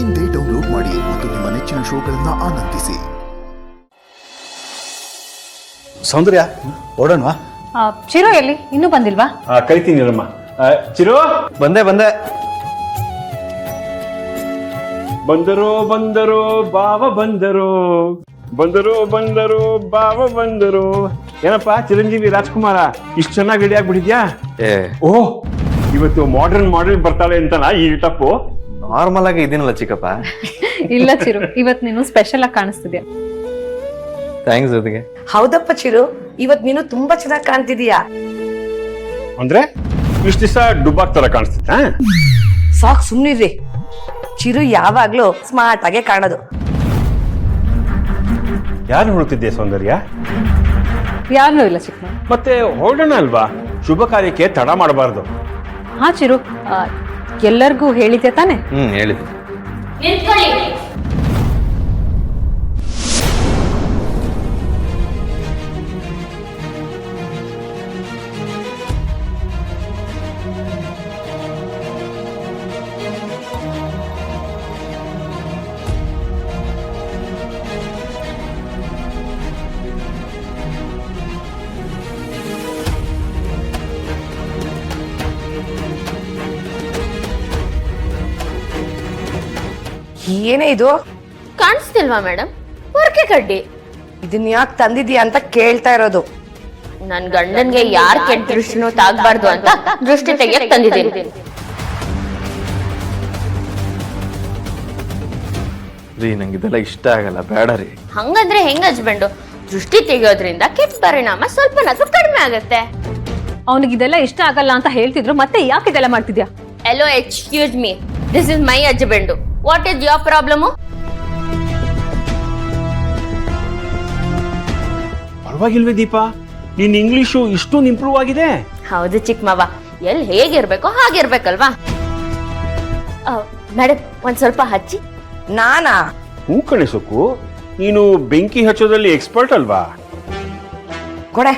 ಇಂದೇ ಡೌನ್ಲೋಡ್ ಮಾಡಿ ಮತ್ತು ನಿಮ್ಮ ನೆಚ್ಚಿನ ಶೋಗಳನ್ನು ಆನಂದಿಸಿ. ಸೌಂದರ್ಯ ಓಡೋಣವಾ? ಚಿರೋ ಎಲ್ಲಿ ಇನ್ನೂ ಬಂದಿಲ್ವಾ? ಕರಿತೀನಿ ರಮ್ಮ. ಚಿರೋ ಬಂದೆ ಬಂದರು ಬಾವ ಬಂದರು ಬಾವ ಬಂದರು. ಏನಪ್ಪಾ ಚಿರಂಜೀವಿ ರಾಜ್ಕುಮಾರ ಇಷ್ಟು ಚೆನ್ನಾಗಿ ರೆಡಿ ಆಗ್ಬಿಟ್ಟಿದ್ಯಾ? ಓಹ್, ಇವತ್ತು ಮಾಡರ್ನ್ ಬರ್ತಾಳೆ ಅಂತನಾ ಈ ಟಪ್ಪು? ನಾರ್ಮಲ್ ಆಗಿ ಇದೀನಲ್ಲ ಚಿಕ್ಕಪ್ಪ. ಇಲ್ಲ ಚಿರು, ಇವತ್ತು ನೀನು ಸ್ಪೆಷಲ್ ಆಗಿ ಕಾಣಿಸ್ತಿದ್ಯಾ. ಥ್ಯಾಂಕ್ಸ್ ಜೊತೆಗೆ. ಹೌದಪ್ಪ ಚಿರು, ಇವತ್ ನೀನು ತುಂಬಾ ಚೆನ್ನಾಗಿ ಕಾಣ್ತಿದೀಯಾ. ಅಂದ್ರೆ ಇಷ್ಟು ದಿವಸ ಡುಬ್ಬಾಕ್ ತರ ಕಾಣಿಸ್ತಿತ್ತ? ಸಾಕ್ ಸುಮ್ನಿರ್ರಿ. ಚಿರು ಯಾವಾಗ್ಲೂ ಸ್ಮಾರ್ಟ್ ಆಗೇ ಕಾಣೋದು. ಯಾರು ಹುಡುಕ್ತಿದ್ದೆ ಸೌಂದರ್ಯ? ಯಾರನ್ನೂ ಇಲ್ಲ ಚಿಕ್ಕ. ಮತ್ತೆ ಹೊರಡೋಣ ಅಲ್ವಾ? ಶುಭ ಕಾರ್ಯಕ್ಕೆ ತಡ ಮಾಡಬಾರ್ದು. ಹಾ ಚಿರು, ಎಲ್ಲರಿಗೂ ಹೇಳಿದ್ಯಾ ತಾನೆ? ಹೇಳಿದ್ದೆ. ಏನೇ ಇದು? ಕಾಣಿಸ್ತಿಲ್ವಾ ಮೇಡಮ್? ಪೊರ್ಕೆ ಕಡ್ಡಿ. ಇದನ್ನ ಯಾಕೆ ತಂದಿದ್ಯಾ ಅಂತ ಕೇಳ್ತಾ ಇರೋದು. ನನ್ ಗಂಡನ್ಗೆ ಯಾರ್ ಕೆಟ್ಟ ದೃಷ್ಟಿನೂ ತಾಗ್ಬಾರ್ದು ಅಂತ ದೃಷ್ಟಿ ತೆಗಿಯಕ್ ತಂದಿದ್ದೀನಿ. ರೀ ನಂಗೆ ಇದೆಲ್ಲ ಇಷ್ಟ ಆಗಲ್ಲ, ಬೇಡ ರೀ. ಹಂಗಂದ್ರೆ ಹೆಂಗ್ ಹಸ್ಬೆಂಡು? ದೃಷ್ಟಿ ತೆಗಿಯೋದ್ರಿಂದ ಕೆಟ್ಟ ಪರಿಣಾಮ ಸ್ವಲ್ಪನಾದ್ರೂ ಕಡಿಮೆ ಆಗತ್ತೆ. ಅವನಿಗಿದೆಲ್ಲ ಇಷ್ಟ ಆಗಲ್ಲ ಅಂತ ಹೇಳ್ತಿದ್ರು, ಮತ್ತೆ ಯಾಕೆ ಇದೆಲ್ಲ ಮಾಡ್ತಿದ್ಯಾ? Hello, excuse me. This is my husband. What is your problem? ಪರವಾಗಿಲ್ವೇ Deepa, ನಿನ್ ಇಂಗ್ಲಿಷು ಇಷ್ಟೊಂದು ಇಂಪ್ರೂವ್ ಆಗಿದೆ. ಹೌದು ಚಿಕ್ಕ ಮಾವ, ಎಲ್ಲಿ ಹೇಗಿರ್ಬೇಕೋ ಹಾಗಿರ್ಬೇಕಲ್ವಾ? ಮೇಡಮ್, ಒಂದ್ ಸ್ವಲ್ಪ ಹಚ್ಚಿ. ನಾನಾ? ಹೂ ಕಣೆ ಸೊಕ್ಕು, ನೀನು ಬೆಂಕಿ ಹಚ್ಚೋದ್ರಲ್ಲಿ ಎಕ್ಸ್ಪರ್ಟ್ ಅಲ್ವಾ? ಕೊಡೆ.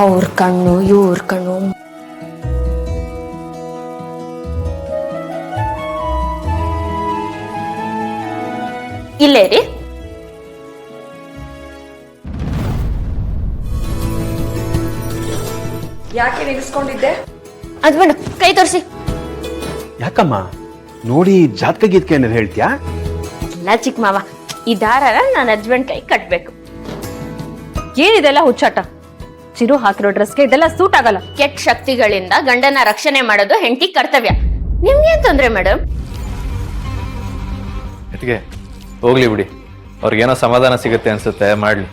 ಅವ್ರ ಕಣ್ಣು ಇವ್ರ ಕಣ್ಣು. ಇಲ್ಲೇ ರೀ. ಯಾಕೆ ನಿಲ್ಲಿಸ್ಕೊಂಡಿದ್ದೆ? ಅದ್ ಬೇಡ, ಕೈ ತೋರಿಸಿ. ಯಾಕಮ್ಮ, ನೋಡಿ ಜಾತಕ ಗೀತ್ಕೆ ಏನಾರು ಹೇಳ್ತೀಯಾ? ಇಲ್ಲ ಚಿಕ್ಕ ಮಾವ, ಈ ದಾರ ನನ್ನ ಹಸ್ಬೆಂಡ್ ಕೈ ಕಟ್ಬೇಕು. ಏನಿದೆಲ್ಲ ಹುಚ್ಚಾಟ? ಚಿರು ಹಾಕಿರೋ ಡ್ರೆಸ್ಗೆ ಇದೆಲ್ಲ ಸೂಟ್ ಆಗಲ್ಲ. ಕೆಟ್ಟ ಶಕ್ತಿಗಳಿಂದ ಗಂಡನ ರಕ್ಷಣೆ ಮಾಡೋದು ಹೆಂಡತಿ ಕರ್ತವ್ಯ. ನಿಮ್ಗೇನ್ ತೊಂದ್ರೆ ಮೇಡಮ್? ಅದಕ್ಕೆ ಹೋಗ್ಲಿ ಬಿಡಿ, ಅವ್ರಿಗೇನೋ ಸಮಾಧಾನ ಸಿಗುತ್ತೆ ಅನ್ಸುತ್ತೆ, ಮಾಡ್ಲಿ.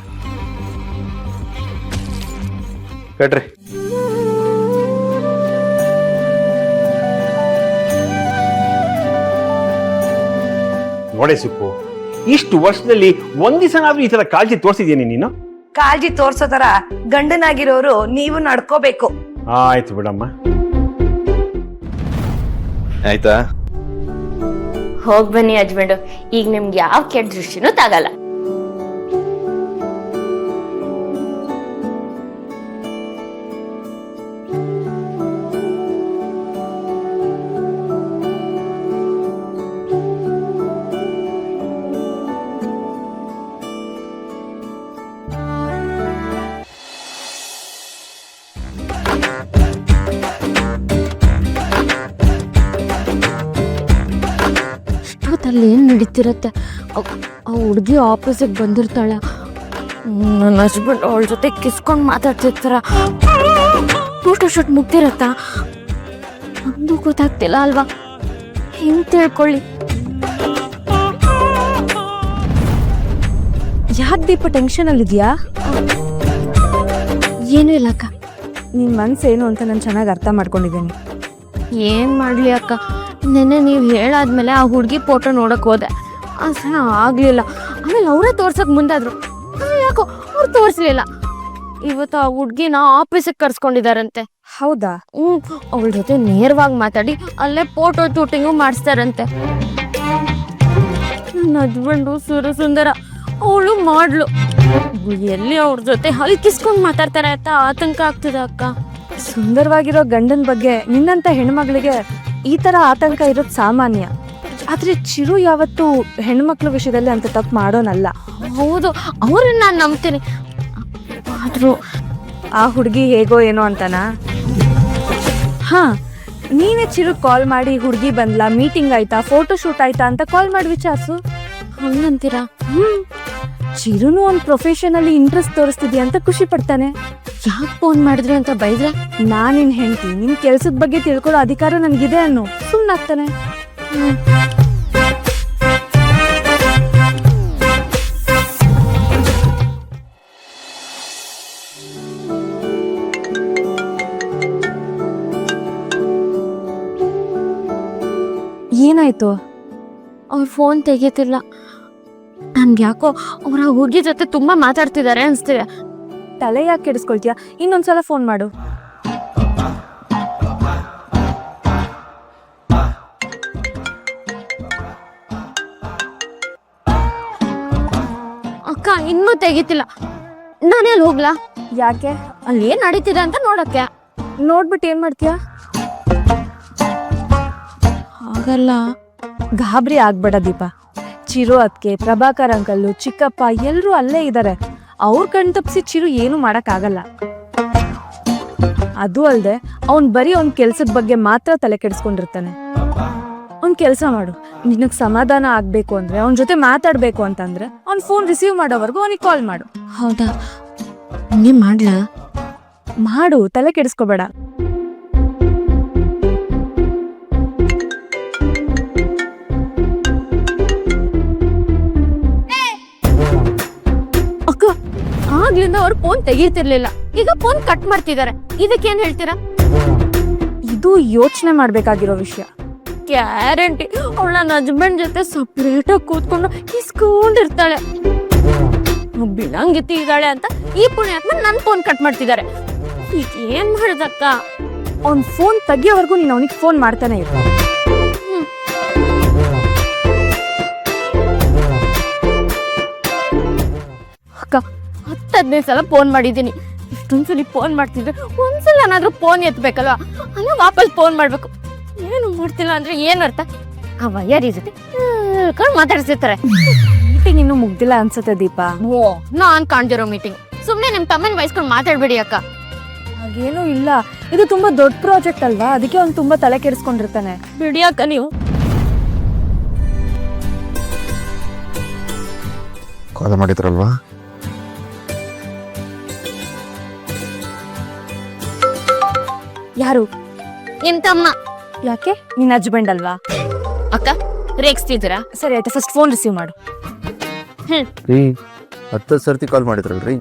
ಕಟ್ರಿ. ನೋಡೆ ಸುಕ್ಕು, ಇಷ್ಟು ವರ್ಷದಲ್ಲಿ ಒಂದ್ ದಿವಸನಾದ್ರೂ ಈ ತರ ಕಾಳಜಿ ತೋರಿಸಿದ್ಯೇನೆ ನೀನು? ಕಾಳಜಿ ತೋರ್ಸೋ ತರ ಗಂಡನಾಗಿರೋರು ನೀವು ನಡ್ಕೋಬೇಕು. ಆಯ್ತು ಬಿಡಮ್ಮ. ಆಯ್ತಾ? ಹೋಗ್ ಬನ್ನಿ ಹಸ್ಬೆಂಡು, ಈಗ ನಿಮ್ಗೆ ಯಾವ ಕೆಟ್ಟ ದೃಷ್ಟಿನೂ ತಾಗಲ್ಲ. ಅಲ್ಲಿ ಏನ್ ನಡೀತಿರತ್ತೆ? ಆ ಹುಡುಗಿ ಆಫೀಸಿಗೆ ಬಂದಿರ್ತಾಳೆ, ನನ್ನ ಹಸ್ಬೆಂಡ್ ಅವಳ ಜೊತೆ ಕಿಸ್ಕೊಂಡು ಮಾತಾಡ್ತಿರ್ತಾರ, ಫೋಟೋ ಶೂಟ್ ಮುಗ್ದಿರತ್ತ, ಒಂದು ಗೊತ್ತಾಗ್ತಿಲ್ಲ ಅಲ್ವಾ? ಹೆಂಗ್ ತಿಳ್ಕೊಳ್ಳಿ? ಯಾಕೆ ದೀಪ ಟೆನ್ಷನ್ ಅಲ್ಲಿದ್ಯಾ? ಏನೂ ಇಲ್ಲ ಅಕ್ಕ. ನಿನ್ ಮನ್ಸೇನು ಅಂತ ನಾನು ಚೆನ್ನಾಗಿ ಅರ್ಥ ಮಾಡ್ಕೊಂಡಿದ್ದೀನಿ. ಏನ್ ಮಾಡ್ಲಿ ಅಕ್ಕ, ನೆನ್ನೆ ನೀವು ಹೇಳಾದ್ಮೇಲೆ ಆ ಹುಡುಗಿ ಫೋಟೋ ನೋಡಕ್ ಹೋದೆ, ಆದ್ರೆ ಆಗ್ಲಿಲ್ಲ. ಆಮೇಲೆ ಅವರೇ ತೋರ್ಸಕ್ ಮುಂದಾದ್ರು, ಯಾಕೋ ಅವ್ರು ತೋರ್ಸ್ಲಿಲ್ಲ. ಇವತ್ತು ಆ ಹುಡ್ಗಿನ ಆಫೀಸಿಗೆ ಕರ್ಸ್ಕೊಂಡಿದಾರಂತೆ. ಹೌದಾ? ಅವಳ ಜೊತೆ ನೇರವಾಗಿ ಮಾತಾಡಿ ಅಲ್ಲೇ ಫೋಟೋ ಶೂಟಿಂಗು ಮಾಡಿಸ್ತಾರಂತೆ. ನನ್ನ ಹಸ್ಬೆಂಡು ಸುಂದರ, ಅವಳು ಮಾಡ್ಲು. ಎಲ್ಲಿ ಅವ್ರ ಜೊತೆ ಹಲ್ಕಿಸ್ಕೊಂಡು ಮಾತಾಡ್ತಾರೆ ಅಂತ ಆತಂಕ ಆಗ್ತದೆ ಅಕ್ಕ. ಸುಂದರವಾಗಿರೋ ಗಂಡನ ಬಗ್ಗೆ ನಿನ್ನಂತ ಹೆಣ್ಮಗಳಿಗೆ ಈ ತರ ಆತಂಕ ಇರೋದು ಸಾಮಾನ್ಯ. ಆದ್ರೆ ಚಿರು ಯಾವತ್ತೂ ಹೆಣ್ಮಕ್ಳ ವಿಷಯದಲ್ಲಿ ಅಂತ ತಪ್ಪು ಮಾಡೋನಲ್ಲ. ಹೌದು, ಅವ್ರನ್ನ ನಾನು ನಂಬ್ತೀನಿ. ಆದ್ರೂ ಆ ಹುಡುಗಿ ಹೇಗೋ ಏನೋ ಅಂತನಾ? ಹಾ, ನೀನೇ ಚಿರು ಕಾಲ್ ಮಾಡಿ ಹುಡುಗಿ ಬಂದ್ಲಾ, ಮೀಟಿಂಗ್ ಆಯ್ತಾ, ಫೋಟೋ ಶೂಟ್ ಆಯ್ತಾ ಅಂತ ಕಾಲ್ ಮಾಡಿ ವಿಚಾರಿಸು. ಹಂಗಂತೀರಾ? ಚಿರುನು ಒಂದು ಪ್ರೊಫೆಷನ್ ಅಲ್ಲಿ ಇಂಟ್ರೆಸ್ಟ್ ತೋರಿಸ್ತಿದ್ಯಾ ಅಂತ ಖುಷಿ ಪಡ್ತಾನೆ. ಯಾಕೆ ಫೋನ್ ಮಾಡಿದ್ರಿ ಅಂತ ಬೈದ್ರೆ? ನಾನಿನ್ ಹೆಂಡ್ತಿ, ನಿನ್ ಕೆಲ್ಸದ ಬಗ್ಗೆ ತಿಳ್ಕೊಳ್ಳೋ ಅಧಿಕಾರ ನನ್ಗಿದೆ ಅನ್ನೋ ಸುಮ್ಮನಾಗ್ತಾನೆ. ಏನಾಯ್ತು? ಅವ್ರ ಫೋನ್ ತೆಗಿತಿಲ್ಲ. ನನ್ಗೆ ಯಾಕೋ ಅವ್ರ ಹುಡುಗಿ ಜೊತೆ ತುಂಬಾ ಮಾತಾಡ್ತಿದ್ದಾರೆ ಅನ್ಸ್ತಿದೆ. ತಲೆ ಯಾಕೆ ಕೆಡಿಸ್ಕೊಳ್ತೀಯ? ಇನ್ನೊಂದ್ಸಲ ಫೋನ್ ಮಾಡು. ಅಕ್ಕ ಇನ್ನೂ ತೆಗಿತಿಲ್ಲ. ನಾನೆಲ್ಲಿ ಹೋಗ್ಲಾ? ಯಾಕೆ? ಅಲ್ಲಿ ಏನ್ ನಡೀತಿದೆ ಅಂತ ನೋಡಕ್ಕೆ. ನೋಡ್ಬಿಟ್ಟು ಏನ್ ಮಾಡ್ತೀಯ? ಹಾಗಲ್ಲ. ಗಾಬರಿ ಆಗ್ಬೇಡ ದೀಪ. ಚಿರು ಅದ್ಕೆ, ಪ್ರಭಾಕರ್ ಅಂಕಲ್ಲು, ಚಿಕ್ಕಪ್ಪ ಎಲ್ರೂ ಅಲ್ಲೇ ಇದ್ದಾರೆ. ಅವ್ರ ಕಣ್ ತಪ್ಪಿಸಿ ಚಿರು ಏನು ಮಾಡಕ್ಕಾಗಲ್ಲ. ಅದು ಅಲ್ದೆ ಅವ್ನ್ ಬರೀ ಅವ್ನ ಕೆಲ್ಸದ ಬಗ್ಗೆ ಮಾತ್ರ ತಲೆ ಕೆಡಿಸ್ಕೊಂಡಿರ್ತಾನೆ. ಅವ್ನ್ ಕೆಲ್ಸ ಮಾಡು. ನಿನಗ್ ಸಮಾಧಾನ ಆಗ್ಬೇಕು ಅಂದ್ರೆ, ಅವ್ನ ಜೊತೆ ಮಾತಾಡ್ಬೇಕು ಅಂತಂದ್ರೆ ಅವ್ನ್ ಫೋನ್ ರಿಸೀವ್ ಮಾಡೋವರೆಗೂ ಅವನಿಗೆ ಕಾಲ್ ಮಾಡು. ಹೌದಾ? ಹಂಗೆ ಮಾಡ್ಲಾ? ಮಾಡು, ತಲೆ ಕೆಡಿಸ್ಕೋಬೇಡ. ಅಕ್ಕ, ಆಗ್ಲಿಂದ ಅವ್ರ ಫೋನ್ ತೆಗೀತಿರ್ಲಿಲ್ಲ, ಈಗ ಫೋನ್ ಕಟ್ ಮಾಡ್ತಿದ್ದಾರೆ. ಇದಕ್ಕೇನ್ ಹೇಳ್ತೀರಾ? ಇದು ಯೋಚನೆ ಮಾಡ್ಬೇಕಾಗಿರೋ ವಿಷಯ. ಗ್ಯಾರಂಟಿ ಅವಳ ನನ್ನ ಹಸ್ಬೆಂಡ್ ಜೊತೆ ಸಪ್ರೇಟ್ ಆಗಿ ಕೂತ್ಕೊಂಡು ಇಸ್ಕೊಂಡಿರ್ತಾಳೆ. ಬಿಡಂಗಿತ್ತಿ ಇದ್ದಾಳೆ ಅಂತ ಈ ಪುಣ್ಯಾತ್ಮ ನನ್ನ ಫೋನ್ ಕಟ್ ಮಾಡ್ತಿದ್ದಾರೆ. ಈಗ ಏನ್ ಮಾಡ್ದಕ್ಕ? ಅವ್ನ್ ಫೋನ್ ತೆಗಿಯೋವರೆಗೂ ನೀನು ಅವನಿಗೆ ಫೋನ್ ಮಾಡ್ತಾನೆ ಇರು. ಅಕ್ಕ, 10-15 ಸಲ ಫೋನ್ ಮಾಡಿದ್ದೀನಿ. ಇಷ್ಟೊಂದ್ಸಲಿ ಫೋನ್ ಮಾಡ್ತಿದ್ರೆ ಒಂದ್ಸಲ ಏನಾದ್ರೂ ಫೋನ್ ಎತ್ಬೇಕಲ್ವಾ? ಅಲ್ಲ ವಾಪಸ್ ಫೋನ್ ಮಾಡ್ಬೇಕು. ಏನು ಮಾಡ್ತಿಲ್ಲ ಅಂದ್ರೆ ಏನ್ ಅರ್ಥ? ಆ ವಯ್ಯಾರಿ ಜೊತೆ ಮಾತಾಡ್ಸಿರ್ತಾರೆ. ಮೀಟಿಂಗ್ ಇನ್ನೂ ಮುಗ್ದಿಲ್ಲ ಅನ್ಸುತ್ತೆ ದೀಪ. ಓ, ನಾನ್ ಕಾಣ್ದಿರೋ ಮೀಟಿಂಗ್. ಸುಮ್ನೆ ನಿಮ್ ತಮ್ಮನ್ ವಯಸ್ಕೊಂಡು ಮಾತಾಡ್ಬೇಡಿ ಅಕ್ಕ. ಹಾಗೇನೂ ಇಲ್ಲ, ಇದು ತುಂಬಾ ದೊಡ್ಡ ಪ್ರಾಜೆಕ್ಟ್ ಅಲ್ವಾ, ಅದಕ್ಕೆ ಅವ್ನು ತುಂಬಾ ತಲೆ ಕೆಡಿಸ್ಕೊಂಡಿರ್ತಾನೆ. ಬಿಡಿ ಅಕ್ಕ ನೀವು. ಕಾಲ್ ಮಾಡಿದ್ರಲ್ವಾ? ಯಾರು? ನಿನ್ ತಮ್ಮ. ಯಾಕೆ? ನಿನ್ನ ಹಸ್ಬೆಂಡ್ ಅಲ್ವಾ? ಅಕ್ಕ ರೇಗಿಸ್ತಿದ್ದೀರಾ? ಸರಿ ಆಯ್ತು, ಫಸ್ಟ್ ಫೋನ್ ರಿಸೀವ್ ಮಾಡು. ರೀ 10 ಸರ್ತಿ ಕಾಲ್ ಮಾಡಿದ್ರಲ್ರಿ?